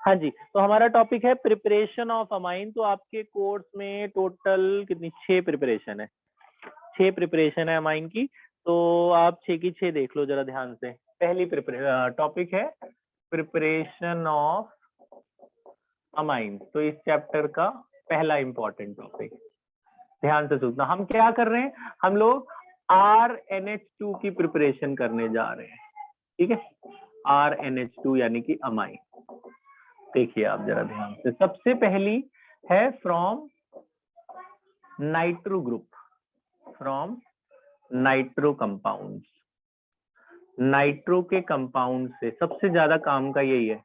हाँ जी, तो हमारा टॉपिक है प्रिपरेशन ऑफ अमाइन। तो आपके कोर्स में टोटल कितनी 6 प्रिपरेशन है, 6 प्रिपरेशन है अमाइन की। तो आप 6 की 6 देख लो जरा ध्यान से। पहली टॉपिक है प्रिपरेशन ऑफ अमाइन। तो इस चैप्टर का पहला इंपॉर्टेंट टॉपिक, ध्यान से सुनना। हम क्या कर रहे हैं, हम लोग RNH2 की प्रिपरेशन करने जा रहे हैं, ठीक है। RNH2 यानी कि अमाइन। देखिए आप जरा ध्यान से, सबसे पहली है from nitro group, from nitro compounds. Nitro के कंपाउंड से सबसे ज्यादा काम का यही है,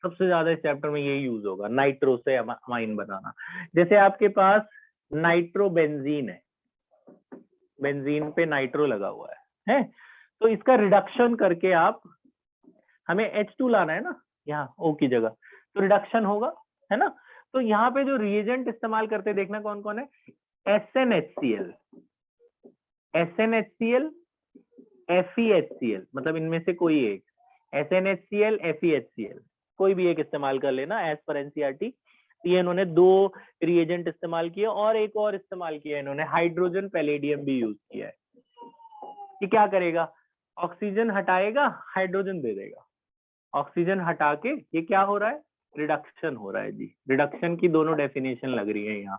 सबसे ज्यादा इस चैप्टर में यही यूज होगा, नाइट्रो से अमाइन बनाना। जैसे आपके पास नाइट्रोबेंजीन है, बेंजीन पे नाइट्रो लगा हुआ है, तो इसका रिडक्शन करके आप, हमें H2 लाना है ना यहाँ O की जगह, तो रिडक्शन होगा, है ना। तो यहाँ पे जो रिएजेंट इस्तेमाल करते हैं, देखना कौन कौन है। SnHCl, SnHCl, FeHCl, मतलब इनमें से कोई एक, SnHCl, FeHCl, कोई भी एक इस्तेमाल कर लेना एज पर एनसीईआरटी। ये इन्होंने 2 रिएजेंट इस्तेमाल किए, और एक और इस्तेमाल किया इन्होंने, हाइड्रोजन पैलेडियम भी यूज किया है। ये क्या करेगा, ऑक्सीजन हटाएगा, हाइड्रोजन दे देगा। ऑक्सीजन हटा के ये क्या हो रहा है, रिडक्शन हो रहा है जी। रिडक्शन की दोनों डेफिनेशन लग रही है यहाँ,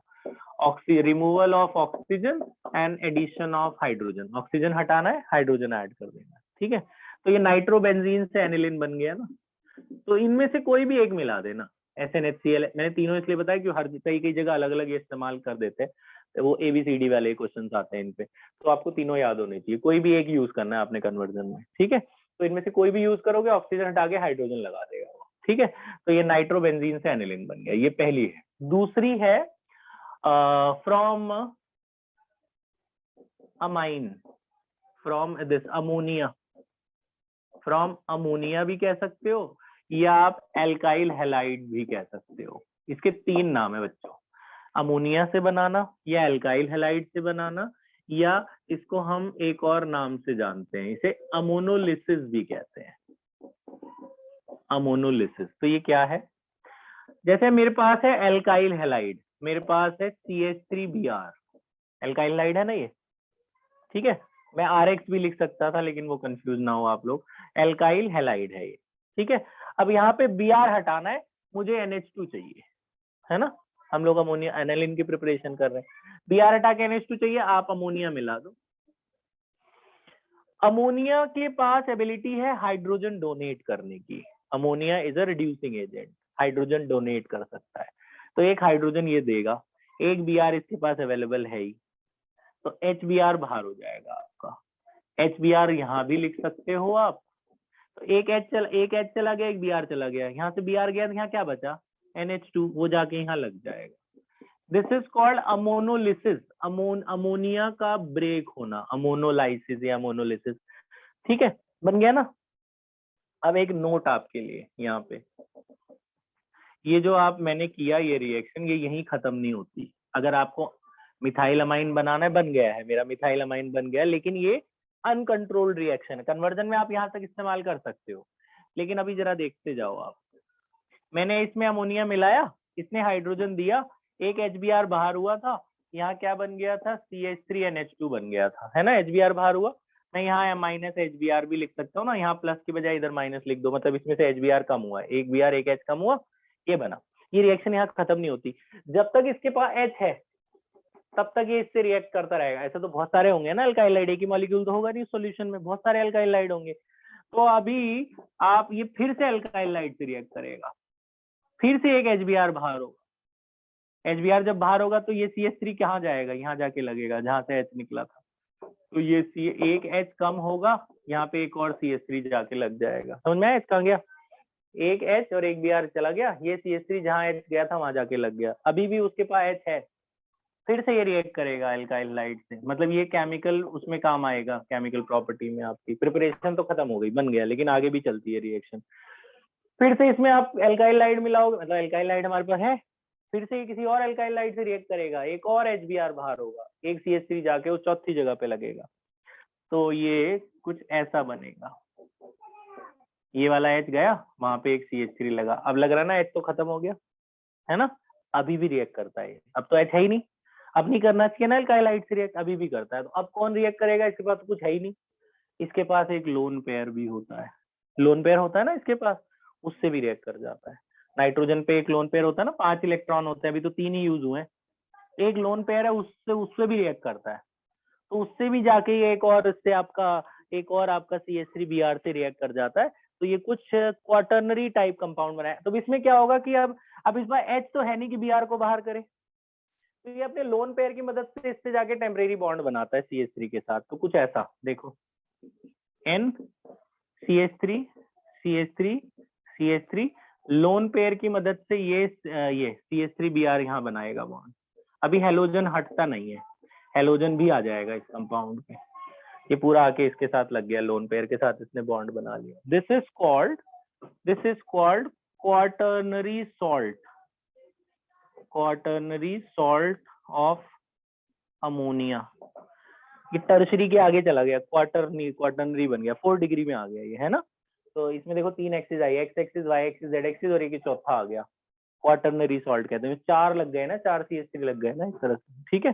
removal of oxygen and addition of hydrogen. Oxygen हटाना है, हाइड्रोजन ऐड कर देना, ठीक है। तो ये नाइट्रोबेंजीन से एनिलीन बन गया ना। तो इनमें से कोई भी एक मिला देना। SnHCl मैंने तीनों इसलिए बताया कि हर कई जगह अलग अलग ये इस्तेमाल कर देते हैं, तो वो ABCD वाले क्वेश्चन आते हैं इन पे, तो आपको तीनों याद होने चाहिए। कोई भी एक यूज करना है आपने कन्वर्जन में, ठीक है। तो इनमें से कोई भी यूज करोगे, ऑक्सीजन हटा के हाइड्रोजन लगा देगा वो, ठीक है। तो ये नाइट्रोबेंजीन से एनिलीन बन गया, ये पहली है। दूसरी है from amine, from this ammonia. From ammonia भी कह सकते हो, या आप एल्काइल हैलाइड भी कह सकते हो। इसके 3 नाम है बच्चों, अमोनिया से बनाना, या एल्काइल हैलाइड से बनाना, या इसको हम एक और नाम से जानते हैं, इसे अमोनोलिसिस भी कहते हैं। अमोनोलिसिस, तो ये क्या है, जैसे मेरे पास है एल्काइल हैलाइड, मेरे पास है CH3Br, एल्काइल हैलाइड है ना ये, ठीक है। मैं RX भी लिख सकता था, लेकिन वो कंफ्यूज ना हो आप लोग, एल्काइल हैलाइड है ये, ठीक है। अब यहाँ पे Br हटाना है, मुझे NH2 चाहिए, है ना। हम लोग अमोनिया एनालिन की प्रिपरेशन कर रहे हैं, Br हटा के NH2 चाहिए, आप अमोनिया मिला दो। अमोनिया के पास एबिलिटी है हाइड्रोजन डोनेट करने की। Ammonia is a reducing agent, hydrogen donate कर सकता है, तो एक हाइड्रोजन ये देगा, एक Br इसके पास अवेलेबल है ही, तो HBr बाहर हो जाएगा आपका। HBr यहाँ भी लिख सकते हो आप, तो एक H चला गया, एक Br चला गया, यहाँ से Br गया, तो यहाँ क्या बचा, NH2, वो जाके यहाँ लग जाएगा। This is called ammonolysis, ammonia का ब्रेक होना, अमोनोलाइसिस या अमोनोलिसिस, ठीक है। बन गया ना। अब एक नोट आपके लिए यहाँ पे, ये जो आप मैंने किया ये रिएक्शन, ये यहीं खत्म नहीं होती। अगर आपको मिथाइल अमाइन बनाना है, बन गया है मेरा मिथाइल अमाइन बन गया, लेकिन ये अनकंट्रोल्ड रिएक्शन है। कन्वर्जन में आप यहाँ तक इस्तेमाल कर सकते हो, लेकिन अभी जरा देखते जाओ आप। मैंने इसमें अमोनिया मिलाया, इसने हाइड्रोजन दिया, एक HBr बाहर हुआ था, यहाँ क्या बन गया था, CH3NH2 बन गया था, है ना। HBr बाहर हुआ, मैं यहाँ -HBr भी लिख सकता हूँ ना, यहाँ प्लस की बजाय इधर माइनस लिख दो, मतलब इसमें से HBr कम हुआ है, एक Br एक H कम हुआ, ये बना। ये रिएक्शन यहाँ खत्म नहीं होती, जब तक इसके पास H है तब तक ये इससे रिएक्ट करता रहेगा। ऐसे तो बहुत सारे होंगे ना अल्काइल हाइड, एक ही मॉलिक्यूल तो होगा नहीं सॉल्यूशन में, बहुत सारे अल्काइल हाइड होंगे। तो अभी आप ये फिर से अल्काइल हाइड से रिएक्ट करेगा, फिर से एक HBr बाहर होगा। HBr जब बाहर होगा तो ये CH3 कहाँ जाएगा, यहाँ जाके लगेगा जहां से H निकला था, तो ये एक H कम होगा, यहाँ पे एक और CH3 जाके लग जाएगा। समझ में आया, कहाँ गया, एक H और एक Br चला गया, ये CH3 जहाँ H गया था वहां जाके लग गया। अभी भी उसके पास H है, फिर से ये रिएक्ट करेगा अल्काइल हाइड से, मतलब ये केमिकल उसमें काम आएगा, केमिकल प्रॉपर्टी में। आपकी प्रिपरेशन तो खत्म हो गई, बन गया, लेकिन आगे भी चलती है रिएक्शन। फिर से इसमें आप अल्काइल हाइड मिलाओगे, मतलब अल्काइल हाइड हमारे पास है, फिर से किसी और अल्काइल हाइड से रिएक्ट करेगा, एक और HBr बाहर होगा, एक CH3 जाके उस चौथी जगह पे लगेगा, तो ये कुछ ऐसा बनेगा। ये वाला H गया, वहां पे एक CH3 लगा, अब लग रहा है ना H तो खत्म हो गया है ना, अभी भी रिएक्ट करता है, अब तो H है ही नहीं, अब नहीं करना चाहिए ना अल्काइल हाइड से रिएक्ट, अभी भी करता है। तो अब कौन रिएक्ट करेगा, इसके पास तो कुछ है ही नहीं, इसके पास एक लोन पेयर भी होता है, लोन पेयर होता है ना इसके पास, उससे भी रिएक्ट कर जाता है। नाइट्रोजन पे एक लोन पेयर होता है ना, 5 इलेक्ट्रॉन होते हैं, अभी तो 3 ही यूज हुए हैं, एक लोन पेयर है, उससे उससे भी रिएक्ट करता है, तो उससे भी जाके ये एक और इससे आपका एक और आपका CH3Br से रिएक्ट कर जाता है। तो ये कुछ क्वाटर्नरी टाइप कंपाउंड बनाया। तो इसमें क्या होगा कि अब इसमें H तो है नहीं कि Br को बाहर करे, तो ये अपने लोन पेयर की मदद से इससे जाके टेम्परेरी बॉन्ड बनाता है CH3 के साथ। तो कुछ ऐसा देखो, N CH3 CH3 CH3 lone pair की मदद से ये CH3Br यहाँ बनाएगा बॉन्ड। अभी हेलोजन हटता नहीं है, हेलोजन भी आ जाएगा इस कंपाउंड पे, ये पूरा आके इसके साथ लग गया, लोन पेयर के साथ इसने बॉन्ड बना लिया। This is called quaternary salt of ammonia. ये टर्शरी के आगे चला गया, क्वाटर्नरी बन गया, 4 डिग्री में आ गया ये, है ना। तो इसमें देखो 3 एक्सिस आई, X axis, Y axis, Z axis, और एक चौथा आ गया, क्वाटर्नरी सॉल्ट कहते हैं। 4 लग गए ना, 4 CH3 लग गए ना इस तरह से, ठीक है।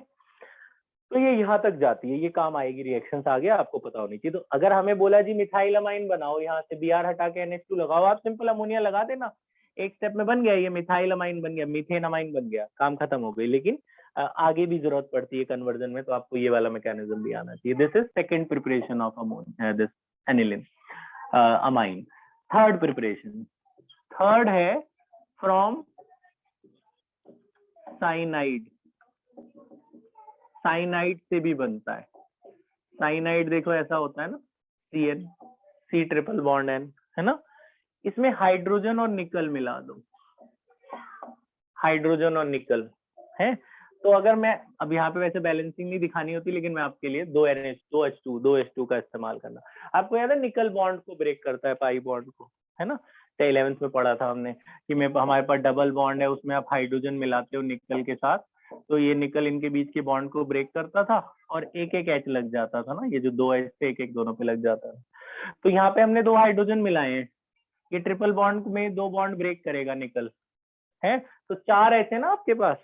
तो ये यहाँ तक जाती है, ये काम आएगी, रिएक्शंस आ गया, आपको पता होनी चाहिए। तो अगर हमें बोला जी मिथाइल अमाइन बनाओ, यहाँ से Br हटा के NH2 लगाओ, आप सिंपल अमोनिया लगा देना, एक स्टेप में बन गया, ये मिथाइल अमाइन बन गया, मीथेन अमाइन बन गया, काम खत्म हो गई। लेकिन आगे भी जरूरत पड़ती है कन्वर्जन में, तो आपको ये वाला मैकेनिज्म भी आना चाहिए। This is second preparation of ammonia, this aniline amine. Third preparation, third है फ्रॉम साइनाइड। साइनाइड से भी बनता है, साइनाइड देखो ऐसा होता है ना, CN C triple bond N, है ना। इसमें हाइड्रोजन और निकल मिला दो, हाइड्रोजन और निकल है। तो अगर मैं अब यहाँ पे वैसे बैलेंसिंग नहीं दिखानी होती, लेकिन मैं आपके लिए 2H2 का इस्तेमाल करना। आपको याद है निकल बॉन्ड को ब्रेक करता है, पाई बॉन्ड को, है ना। 11th में पढ़ा था हमने कि हमारे पास डबल बॉन्ड है, उसमें आप हाइड्रोजन मिलाते हो निकल के साथ, तो ये निकल इनके बीच के बॉन्ड को ब्रेक करता था, और एक एक H लग जाता था ना, ये जो 2H से एक एक दोनों पे लग जाता था। तो यहाँ पे हमने 2 हाइड्रोजन मिलाए हैं, ये ट्रिपल बॉन्ड में 2 बॉन्ड ब्रेक करेगा निकल, है। तो 4 H है ना आपके पास,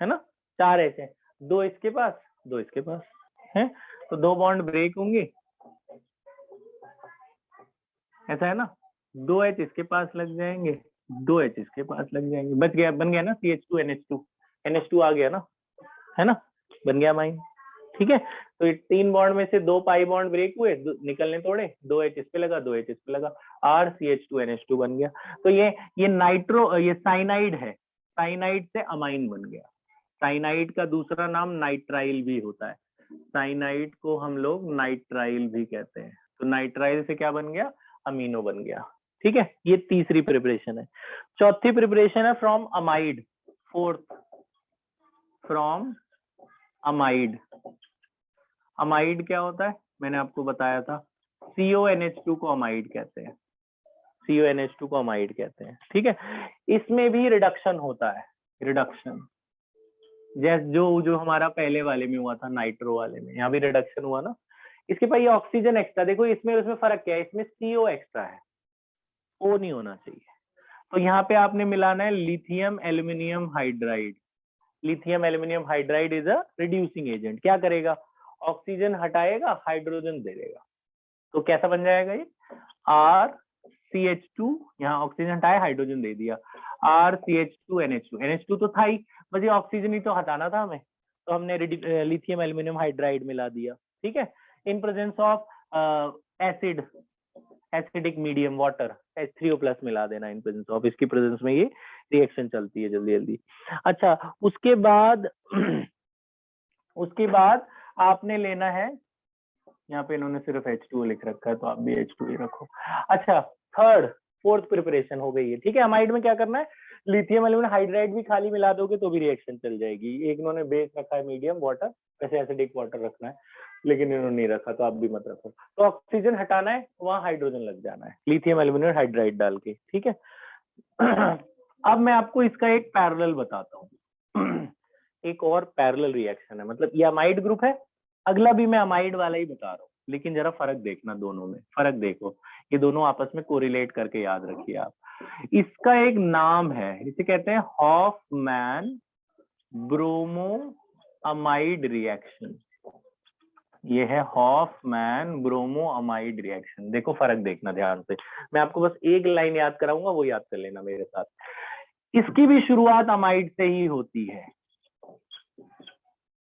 है ना, 4 H है, 2 इसके पास, 2 इसके पास है, तो 2 बॉन्ड ब्रेक होंगे, ऐसा है ना। 2 H इसके पास लग जाएंगे, 2 H इसके पास लग जाएंगे, बच गया, बन गया ना CH2 NH2 आ गया ना, है ना, बन गया माइन, ठीक है। तो 3 बॉन्ड में से 2 पाई बॉन्ड ब्रेक हुए, निकलने तोड़े, 2 H इस पे लगा, 2 H इस पे लगा, RCH2NH2 बन गया। तो ये ये साइनाइड है, साइनाइड से अमाइन बन गया। साइनाइड का दूसरा नाम नाइट्राइल भी होता है, साइनाइड को हम लोग नाइट्राइल भी कहते हैं। तो नाइट्राइल से क्या बन गया, अमीनो बन गया, ठीक है। ये तीसरी प्रिपरेशन है। चौथी प्रिपरेशन है from amide, fourth from amide. Amide क्या होता है, मैंने आपको बताया था, CONH2 को अमाइड कहते हैं, CONH2 को अमाइड कहते हैं, ठीक है। इसमें भी रिडक्शन होता है, रिडक्शन जैसे जो हमारा पहले वाले में हुआ था, नाइट्रो वाले में, यहाँ भी रिडक्शन हुआ ना। इसके पास ये ऑक्सीजन एक्स्ट्रा, देखो इसमें उसमें फर्क क्या है, इसमें CO एक्स्ट्रा है, O नहीं होना चाहिए। तो यहाँ पे आपने मिलाना है lithium aluminium hydride. Lithium aluminium hydride is a reducing agent, क्या करेगा, ऑक्सीजन हटाएगा, हाइड्रोजन दे देगा। तो कैसा बन जाएगा ये, RCH2, यहाँ ऑक्सीजन हटाया, हाइड्रोजन दे दिया, RCH2NH2, NH2 तो था ही, बस ये ऑक्सीजन ही तो हटाना था हमें, तो हमने लिथियम एल्यूमिनियम हाइड्राइड मिला दिया, ठीक है। In presence of acidic medium water, H3O+ मिला देना इन प्रेजेंस ऑफ, इसकी प्रेजेंस में ये रिएक्शन चलती है जल्दी जल्दी। अच्छा, उसके बाद आपने लेना है, यहाँ पे इन्होंने सिर्फ H2O लिख रखा है, तो आप भी H2 ही रखो। अच्छा, फोर्थ प्रिपरेशन हो गई है, ठीक है। अमाइड में क्या करना है, लिथियम एल्यूमिनियम हाइड्राइड भी खाली मिला दोगे तो भी रिएक्शन चल जाएगी। एक इन्होंने बेस रखा है मीडियम वाटर, वैसे एसिडिक वाटर रखना है, लेकिन इन्होंने नहीं रखा, तो आप भी मत रखो। तो ऑक्सीजन हटाना है, वहां हाइड्रोजन लग जाना है, लिथियम एल्यूमिनियम हाइड्राइड डाल के, ठीक है। अब मैं आपको इसका एक पैरेलल बताता हूँ। एक और पैरेलल रिएक्शन है, मतलब ये अमाइड ग्रुप है, अगला भी मैं अमाइड वाला ही बता रहा हूँ, लेकिन जरा फर्क देखना दोनों में, फर्क देखो। ये दोनों आपस में कोरिलेट करके याद रखिए आप। इसका एक नाम है, इसे कहते हैं हॉफमैन ब्रोमोअमाइड रिएक्शन। ये है हॉफमैन ब्रोमोअमाइड रिएक्शन। देखो फर्क देखना ध्यान से, मैं आपको बस एक लाइन याद कराऊंगा, वो याद कर लेना मेरे साथ। इसकी भी शुरुआत अमाइड से ही होती है,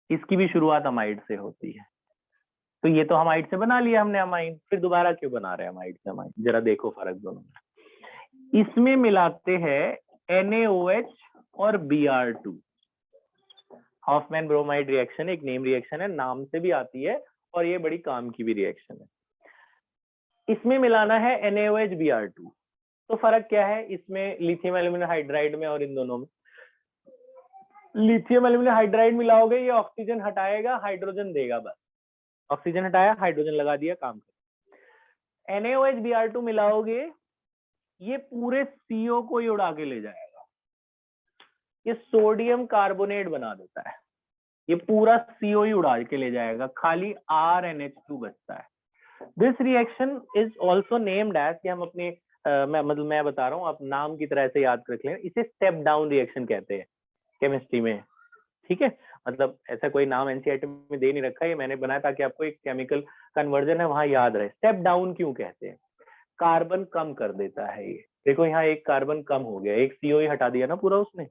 इसकी भी शुरुआत अमाइड से होती है। तो ये तो अमाइड से बना लिया हमने अमाइन, फिर दोबारा क्यों बना रहे हैं अमाइड से अमाइन? जरा देखो फर्क दोनों में। इसमें मिलाते हैं NaOH और Br2। हॉफमैन ब्रोमाइड रिएक्शन एक नेम रिएक्शन है, नाम से भी आती है और ये बड़ी काम की भी रिएक्शन है। इसमें मिलाना है NaOH Br2। तो फर्क क्या है इसमें लिथियम एल्यूमिनियम हाइड्राइड में और इन दोनों में? लिथियम एल्यूमिनियम हाइड्राइड मिलाओगे, ये ऑक्सीजन हटाएगा, हाइड्रोजन देगा, बस ऑक्सीजन हटाया हाइड्रोजन लगा दिया, काम कर। NaOH Br2 मिलाओगे, ये पूरे CO को ही उड़ा के ले जाएगा, ये सोडियम कार्बोनेट बना देता है, ये पूरा CO ही उड़ा के ले जाएगा, खाली RNH2 बचता है। This reaction is also named as, कि हम अपने मैं बता रहा हूँ, आप नाम की तरह से याद रख लें, इसे स्टेप डाउन रिएक्शन कहते हैं केमिस्ट्री में, ठीक है। मतलब ऐसा कोई नाम एनसीईआरटी में दे नहीं रखा है, ये मैंने बनाया ताकि आपको एक केमिकल कन्वर्जन है वहां याद रहे। स्टेप डाउन क्यों कहते हैं? कार्बन कम कर देता है ये। देखो यहाँ एक कार्बन कम हो गया, एक CO ही हटा दिया ना पूरा उसने।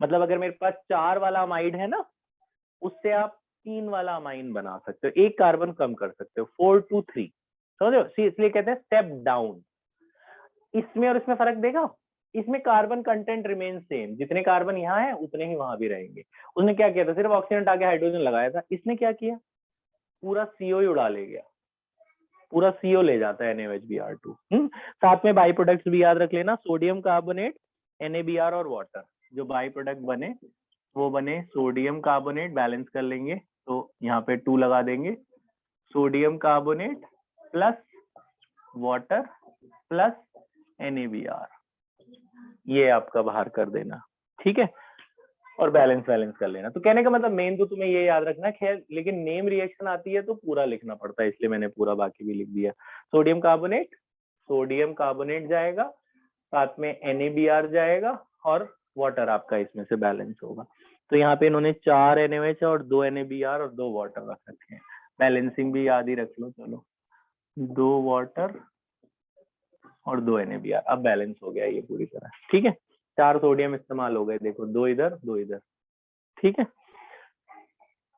मतलब अगर मेरे पास 4 वाला अमाइड है ना, उससे आप 3 वाला अमाइन बना सकते हो, एक कार्बन कम कर सकते हो, 4 to 3, समझ रहे हो? इसलिए कहते हैं स्टेप डाउन। इसमें और इसमें फर्क देखा, इसमें कार्बन कंटेंट रिमेन सेम, जितने कार्बन यहाँ है उतने ही वहां भी रहेंगे। उसने क्या किया था, सिर्फ ऑक्सीजन हटा के हाइड्रोजन लगाया था। इसने क्या किया, पूरा CO ही उड़ा ले गया, पूरा CO ले जाता है NaOH Br2। साथ में बाई प्रोडक्ट्स भी याद रख लेना, सोडियम कार्बोनेट, NaBr और वाटर। जो बाई प्रोडक्ट बने वो बने सोडियम कार्बोनेट, बैलेंस कर लेंगे तो यहाँ पे 2 लगा देंगे, sodium carbonate plus water plus NaBr, ये आपका बाहर कर देना, ठीक है, और बैलेंस कर लेना। तो कहने का मतलब मेन तो तुम्हें ये याद रखना है, खैर लेकिन नेम रिएक्शन आती है तो पूरा लिखना पड़ता है, इसलिए मैंने पूरा बाकी भी लिख दिया। सोडियम कार्बोनेट जाएगा, साथ में NaBr जाएगा और वाटर आपका इसमें से बैलेंस होगा। तो यहाँ पे इन्होंने 4 NaOH और 2 NaBr और 2 वाटर रख रखे हैं। बैलेंसिंग भी याद ही रख लो, चलो 2 वाटर और 2 NaBr, अब बैलेंस हो गया ये पूरी तरह, ठीक है। 4 सोडियम इस्तेमाल हो गए, देखो 2 इधर 2 इधर, ठीक है।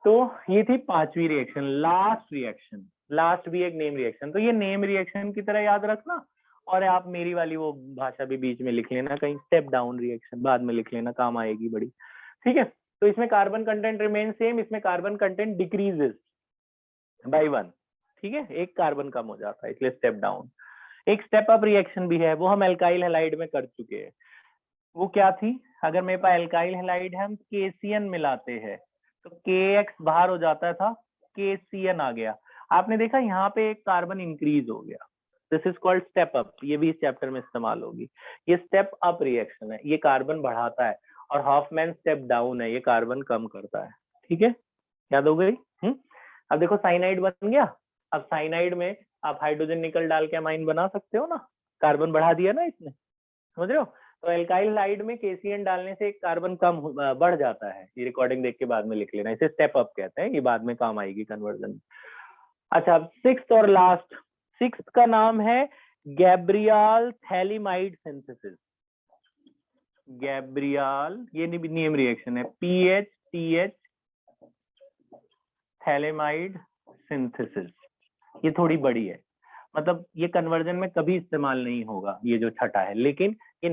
तो ये थी 5वीं रिएक्शन, लास्ट रिएक्शन। लास्ट भी एक नेम रिएक्शन, तो ये नेम रिएक्शन की तरह याद रखना, और आप मेरी वाली वो भाषा भी बीच में लिख लेना कहीं, स्टेप डाउन रिएक्शन बाद में लिख लेना, काम आएगी बड़ी, ठीक है। तो इसमें कार्बन कंटेंट रिमेन सेम, इसमें कार्बन कंटेंट डिक्रीजेस बाय 1, ठीक है, एक कार्बन कम हो जाता है, इसलिए स्टेप डाउन। एक स्टेप अप रिएक्शन भी है, वो हम एल्काइल हैलाइड में कर चुके हैं। वो क्या थी, अगर मेरे पास एल्काइल हैलाइड है, हम KCN मिलाते हैं तो KX बाहर हो जाता था, KCN आ गया। आपने देखा यहाँ पे एक कार्बन इंक्रीज हो गया, this is called step up, ये भी इस चैप्टर में इस्तेमाल होगी। ये स्टेप अप रिएक्शन है, ये कार्बन बढ़ाता है, और हॉफमैन स्टेप डाउन है, ये कार्बन कम करता है, ठीक है, याद हो गई। अब देखो साइनाइड बन गया, अब साइनाइड में आप हाइड्रोजन निकल डाल के अमाइन बना सकते हो ना, कार्बन बढ़ा दिया ना इसने, समझ रहे हो। तो एल्काइल हाइड में KCN डालने से एक कार्बन कम बढ़ जाता है, ये रिकॉर्डिंग देख के बाद में लिख लेना, इसे स्टेप अप कहते हैं, ये बाद में काम आएगी कन्वर्जन। अच्छा, अब 6th और लास्ट, 6th का नाम है गैब्रियाल थैलिमाइड सिंथेसिस। गैब्रियाल, ये नेम रिएक्शन है, PHTH थैलिमाइड सिंथेसिस। ये थोड़ी बड़ी है, मतलब ये कन्वर्जन में कभी इस्तेमाल नहीं होगा, ये जो छठा है, लेकिन ये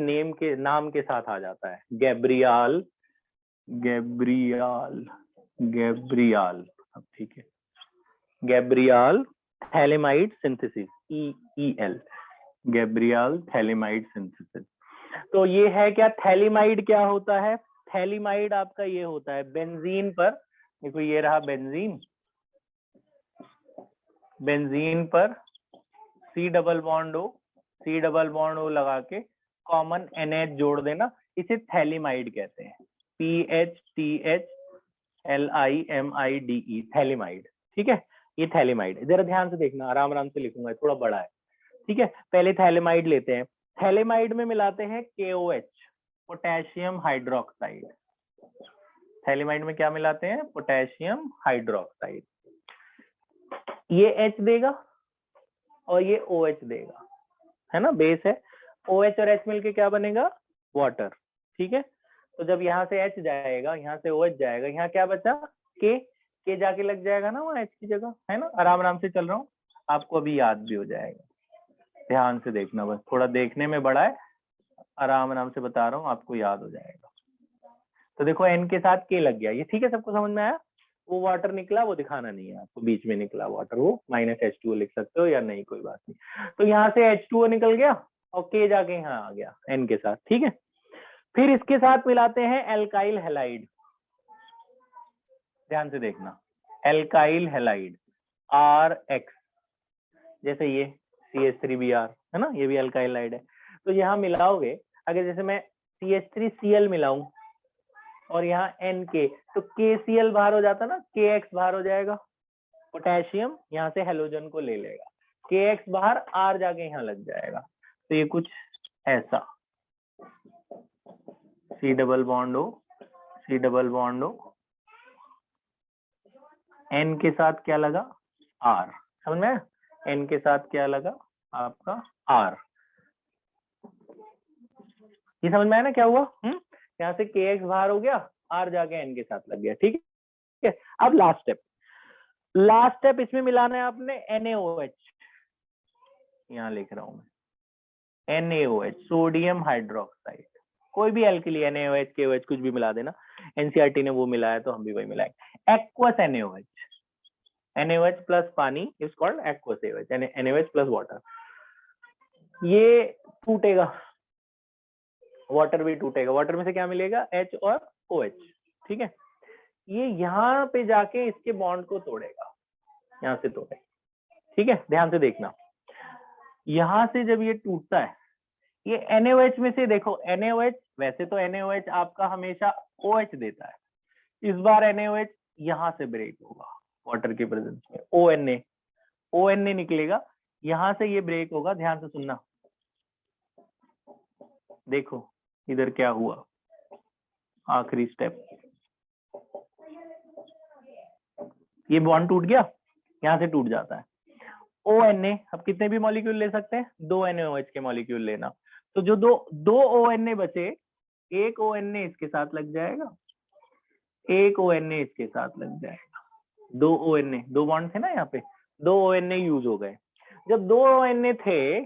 नाम के साथ आ जाता है, गैब्रियाल, अब ठीक है, Gabriel phthalimide synthesis, EEL, Gabriel phthalimide synthesis. तो ये है क्या, थैलिमाइड क्या होता है? थैलिमाइड आपका ये होता है बेंजीन पर, देखो ये रहा बेंजीन, बेंजीन पर C डबल बॉन्ड O लगा के कॉमन NH जोड़ देना, इसे थैलिमाइड कहते हैं, PHTHLIMIDE, थैलिमाइड, ठीक है, ये थैलिमाइड। जरा ध्यान से देखना, आराम से लिखूंगा, थोड़ा बड़ा है। ठीक है, पहले थैलेमाइड लेते हैं। थैलेमाइड में मिलाते हैं KOH, पोटेशियम हाइड्रोक्साइड। थैलेमाइड में क्या मिलाते हैं? Potassium hydroxide. ये H देगा और ये OH देगा, है ना, बेस है। OH और H मिलके क्या बनेगा? वाटर। ठीक है, तो जब यहाँ से H जाएगा, यहाँ से OH जाएगा, यहाँ क्या बचा? K जाके लग जाएगा ना वहाँ H की जगह, है ना। आराम आराम से चल रहा हूँ, आपको अभी याद भी हो जाएगा। ध्यान से देखना, बस थोड़ा देखने में बड़ा है, आराम आराम से बता रहा हूँ, आपको याद हो जाएगा। तो देखो N के साथ K लग गया, ये ठीक है, सबको समझ में आया? वो वाटर निकला, वो दिखाना नहीं है आपको, बीच में निकला वाटर, वो -H2O लिख सकते हो या नहीं, कोई बात नहीं। तो यहाँ से H2O निकल गया और K जाके यहाँ आ गया N के साथ, ठीक है। फिर इसके साथ मिलाते हैं एल्काइल हैलाइड। ध्यान से देखना, एल्काइल हैलाइड RX, जैसे ये CH3Br है ना, ये भी एल्काइल हैलाइड है। तो यहाँ मिलाओगे, अगर जैसे मैं CH3Cl मिलाऊं और यहाँ NK, तो KCl बाहर हो जाता ना, KX बाहर हो जाएगा, पोटेशियम यहाँ से हेलोजन को ले लेगा, KX बाहर, R जाके यहाँ लग जाएगा। तो ये कुछ ऐसा, C double bond O, C double bond O, N के साथ क्या लगा? R, समझ में? N के साथ क्या लगा? आपका R। ये समझ में आया ना क्या हुआ? यहाँ से KX बाहर हो गया, R जाके N के साथ लग गया, ठीक है। अब लास्ट स्टेप इसमें मिलाना है आपने NaOH, यहाँ लिख रहा हूं मैं, NaOH, सोडियम हाइड्रोक्साइड। कोई भी एल्किली NaOH KOH कुछ भी मिला देना, NCERT ने वो मिलाया तो हम भी वही मिलाएंगे। एक्वस NaOH प्लस पानी is called aqueous NaOH plus water. ये टूटेगा, वाटर भी टूटेगा, वाटर में से क्या मिलेगा? H और OH, ठीक है। ये यहाँ पे जाके इसके बॉन्ड को तोड़ेगा, यहाँ से तोड़ेगा, ठीक है। ध्यान से देखना, यहाँ से जब ये टूटता है, ये NaOH में से देखो, NaOH वैसे तो NaOH आपका हमेशा OH देता है, इस बार NaOH यहाँ से ब्रेक होगा वाटर के प्रेजेंस में, ONA निकलेगा, यहाँ से ये ब्रेक होगा। ध्यान से सुनना, देखो इधर क्या हुआ, आखिरी स्टेप, ये बॉन्ड टूट गया, यहाँ से टूट जाता है। ONA, अब कितने भी मॉलिक्यूल ले सकते हैं, 2 NaOH के मॉलिक्यूल लेना। तो जो दो ONA बचे, एक ONA इसके साथ लग जाएगा, एक ONA इसके साथ लग जाएगा, 2 ONA, 2 बॉन्ड थे ना यहाँ पे, 2 ONA यूज हो गए। जब 2 ONA थे,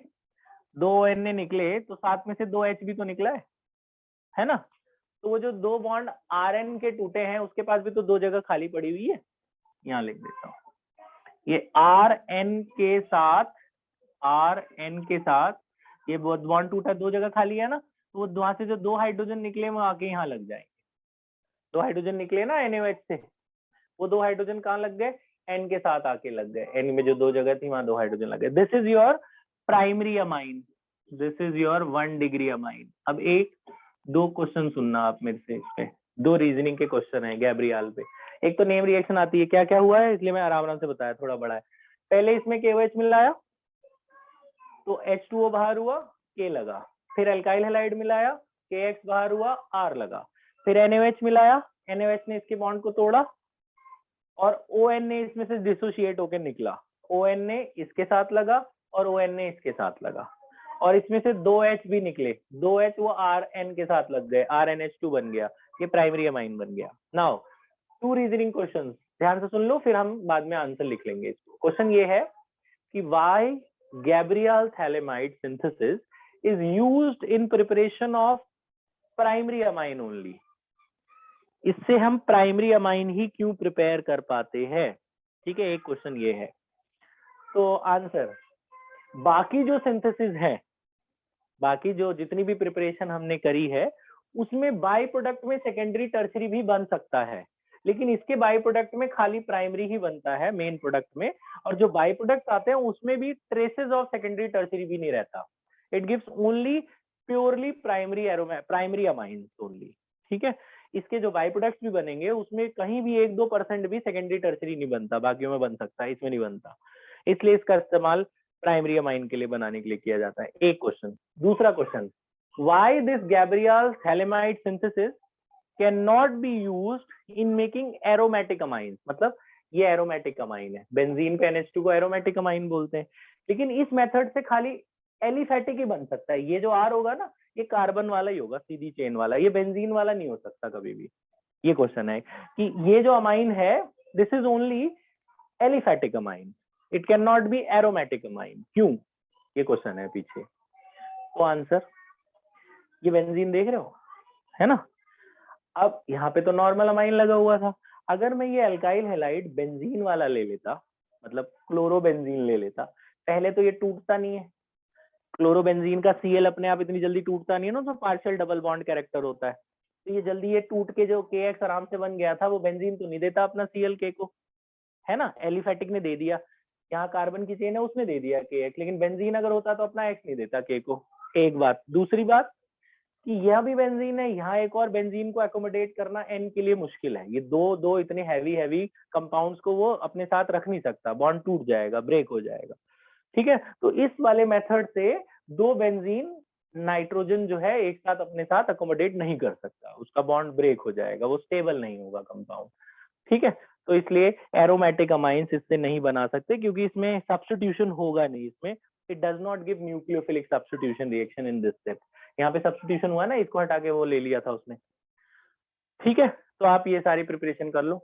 2 ONA निकले, तो साथ में से 2 H भी तो निकला है ना। तो वो जो 2 बॉन्ड RN के टूटे हैं, उसके पास भी तो 2 जगह खाली पड़ी हुई है, यहाँ लिख देता हूँ, ये RN के साथ ये बॉन्ड टूटा, 2 जगह खाली है ना, तो वो वहां से जो 2 हाइड्रोजन निकले वो आके यहाँ लग जाएंगे। 2 हाइड्रोजन निकले ना NaOH से, वो 2 हाइड्रोजन कहाँ लग गए? N के साथ आके लग गए, N में जो 2 जगह थी वहां 2 हाइड्रोजन लग गए। This is your primary amine, this is your 1 degree amine. अब 2 क्वेश्चन सुनना आप मेरे से, इस पे 2 रीजनिंग के क्वेश्चन है गैब्रियल पे। एक तो नेम रिएक्शन आती है, क्या क्या हुआ है, इसलिए मैं आराम आराम से बताया, थोड़ा बड़ा है। पहले इसमें KOH मिलाया तो H2O बाहर हुआ, K लगा। फिर एल्काइल हैलाइड मिलाया, KX बाहर हुआ, R लगा। फिर NaOH मिलाया, NaOH ने इसके बॉन्ड को तोड़ा और ONA इसमें से डिसोशिएट होकर निकला, ONA इसके साथ लगा और ONA इसके साथ लगा, और इसमें से 2H भी निकले, 2H वो RN के साथ लग गए, RNH2 बन गया, ये प्राइमरी अमाइन बन गया। नाउ 2 रीजनिंग क्वेश्चंस ध्यान से सुन लो, फिर हम बाद में आंसर लिख लेंगे। क्वेश्चन ये है कि why Gabriel phthalimide synthesis is used in preparation of primary amine only. इससे हम प्राइमरी अमाइन ही क्यों प्रिपेयर कर पाते हैं, ठीक है, एक क्वेश्चन ये है। तो आंसर, बाकी जो सिंथेसिस है, बाकी जो जितनी भी प्रिपरेशन हमने करी है, उसमें बाई प्रोडक्ट में सेकेंडरी टर्सरी भी बन सकता है, लेकिन इसके बाई प्रोडक्ट में खाली प्राइमरी ही बनता है मेन प्रोडक्ट में, और जो बाई प्रोडक्ट आते हैं उसमें भी ट्रेसेस ऑफ सेकेंडरी टर्सरी भी नहीं रहता। It gives only purely primary amines only, ठीक है। इसके जो बाई प्रोडक्ट्स भी बनेंगे उसमें कहीं भी 1-2% भी सेकेंडरी टर्सरी नहीं बनता, बाकियों में बन सकता है, इसमें नहीं बनता, इसलिए इसका इस्तेमाल प्राइमरी अमाइन के लिए बनाने के लिए किया जाता है। एक क्वेश्चन। दूसरा question, why this Gabriel phthalimide synthesis can not be used in making aromatic amine. मतलब ये एरोमेटिक अमाइन है, बेंजीन का NH2 को एरोमेटिक अमाइन बोलते हैं, लेकिन इस मेथड से खाली एलिफेटिक ही बन सकता है। ये जो R होगा ना, ये कार्बन वाला ही होगा, सीधी चेन वाला, ये बेंजीन वाला नहीं हो सकता कभी भी। ये क्वेश्चन है कि ये जो अमाइन है, this is only aliphatic amine, it can not be aromatic amine. क्यों? ये क्वेश्चन है पीछे। तो आंसर, ये बेंजीन देख रहे हो, है ना। अब यहाँ पे तो नॉर्मल अमाइन लगा हुआ था, अगर मैं ये अल्काइल हैलाइड बेंजीन वाला ले लेता, मतलब क्लोरोबेंजीन ले लेता, पहले तो ये टूटता नहीं है, क्लोरोबेंजीन का Cl अपने आप इतनी जल्दी टूटता नहीं है ना, तो पार्शियल डबल बॉन्ड कैरेक्टर होता है, तो ये जल्दी ये टूट के जो KX आराम से बन गया था, वो बेंजीन तो नहीं देता अपना ClK को, है ना। एलिफेटिक ने दे दिया, यहाँ कार्बन की चेन है उसने दे दिया KX, लेकिन बेंजीन अगर होता तो अपना X नहीं देता K को। एक बात। दूसरी बात कि यह भी बेंजीन है, यहाँ एक और बेंजीन को एकोमोडेट करना N के लिए मुश्किल है, ये दो इतने हैवी कंपाउंड्स को वो अपने साथ रख नहीं सकता, बॉन्ड टूट जाएगा, ब्रेक हो जाएगा, ठीक है। तो इस वाले मेथड से दो बेंजीन नाइट्रोजन जो है एक साथ अपने साथ अकोमोडेट नहीं कर सकता, उसका बॉन्ड ब्रेक हो जाएगा, वो स्टेबल नहीं होगा कंपाउंड, ठीक है। तो इसलिए एरोमेटिक अमाइंस इससे नहीं बना सकते, क्योंकि इसमें सब्स्टिट्यूशन होगा नहीं, इसमें it does not give nucleophilic substitution reaction in this step. यहाँ पे सब्स्टिट्यूशन हुआ ना, इसको हटा के वो ले लिया था उसने, ठीक है। तो आप ये सारी प्रिपरेशन कर लो।